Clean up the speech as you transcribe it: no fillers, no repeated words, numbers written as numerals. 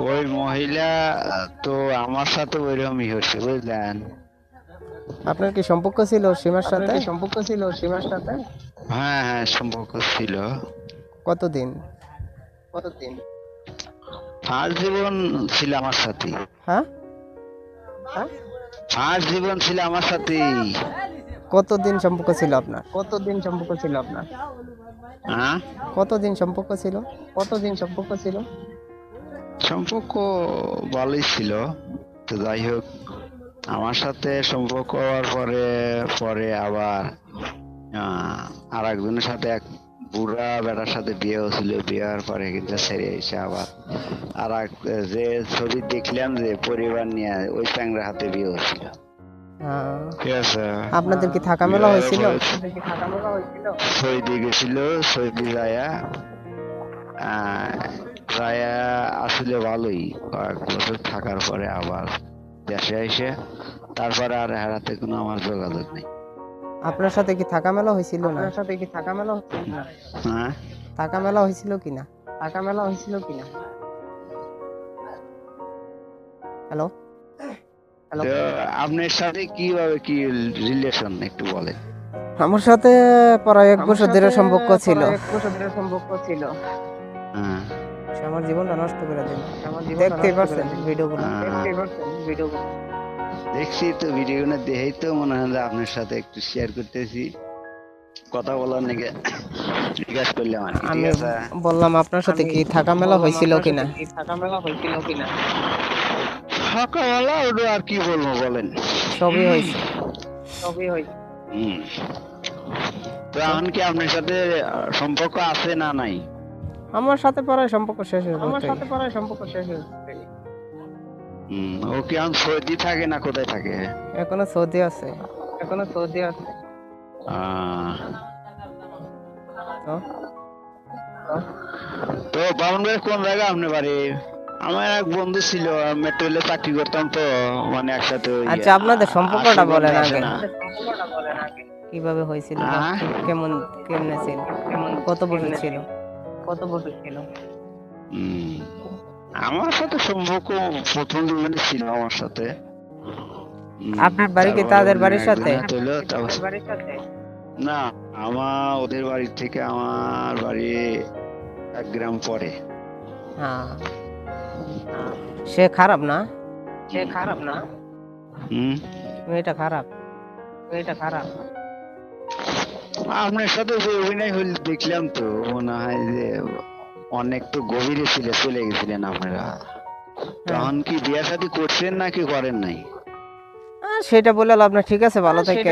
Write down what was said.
ওই মহিলা তো আমার সাথে ওইরকমই হচ্ছে, বুঝলেন? আপনার কি সম্পর্ক ছিল সীমার সাথে? হ্যাঁ হ্যাঁ, সম্পর্ক ছিল। কতদিন? ফার্স্ট জীবন ছিল আমার সাথে। হ্যাঁ, ফার্স্ট জীবন ছিল আমার সাথে। কতদিন সম্পর্ক ছিল আপনার? হ্যাঁ, কতদিন সম্পর্ক ছিল? সম্পর্ক ভালোই ছিল। তো যাই হোক, আমার সাথে সম্পর্ক হওয়ার পরে পরে আবার আর একজনের সাথে, এক বুড়া বেটার সাথে বিয়ে হয়েছিল। বিয়ে হওয়ার পরে কিন্তু ছেড়ে এসে আবার আর এক যে ছবি দেখলাম যে পরিবার নিয়ে, ওই চ্যাংড়ার হাতে বিয়ে হয়েছিল। ঠিক আছে। আপনাদের কি থাকা মেলা হয়েছিল? সৌদি গেছিল, সৌদি যায়া যায়া আসলে ভালোই, কয়েক বছর থাকার পরে আবার দেশে এসে তারপরে আর হারাতে কোনো আমার যোগাযোগ নেই। আপনার সাথে কি থাকা মেলা হয়েছিল না? হ্যাঁ, থাকা মেলা হয়েছিল কিনা? হ্যালো, তো আপনার সাথে কিভাবে কি রিলেশন একটু বলেন। আমার সাথে প্রায় 1 বছর ধরে সম্পর্ক ছিল। হ্যাঁ, সে আমার জীবনটা নষ্ট করে দিল। দেখতেই পারছেন ভিডিওগুলো। দেখছি তো ভিডিওগুলো, দেখেই তো মনে হয় যে আপনার সাথে একটু শেয়ার করতেছি, কথা বলার নাকি জিজ্ঞাসা করলাম আর কি। আমি ঠিক আছে। বললাম আপনার সাথে কি থাকা মেলা হয়েছিল কিনা? সকালবেলা ওটা আর কি বলবো বলেন। সবই হয়েছে। হুম। তো এখন কি আপনার সাথে সম্পর্ক আছে না নাই? আমার সাথে প্রায় সম্পর্ক শেষ হয়ে গেছে। ও কি এখন সৌদি থাকে না কোথায় থাকে? এখনো সৌদি আছে। আহ, তো তো বামন ভাই কোন জায়গা আপনার বাড়ি? আমার এক বন্ধু ছিল, মেট্রো রেলে চাকরি করতাম তো, মানে একসাথে আচ্ছা, আপনাদের সম্পর্কটা বলেন আসে আগে। না। কিভাবে হয়েছিল বা হ্যাঁ? কেমনে ছিল? কত বছর ছিল? হুম, আমার সাথে সম্পর্ক প্রথম জীবনে ছিল আমার সাথে। আপনার বাড়ি কি তারপরে তাদের অন্য বাড়ির সাথে? একজনের হইলো, না, আমার ওদের বাড়ি থেকে আমার বাড়ি 1 গ্রাম পরে। হ্যাঁ, সে খারাপ না? হুম, মেয়েটা খারাপ? আপনার সাথে যে অভিনয় হইল দেখলাম তো, মনে হয় যে অনেক তো গভীরে চলে গেছিলেন আপনারা। তখন কি বিয়ে শাদী করছেন নাকি করেন নাই? সেটা বলে লাভ না। ঠিক আছে, ভালো থেকে।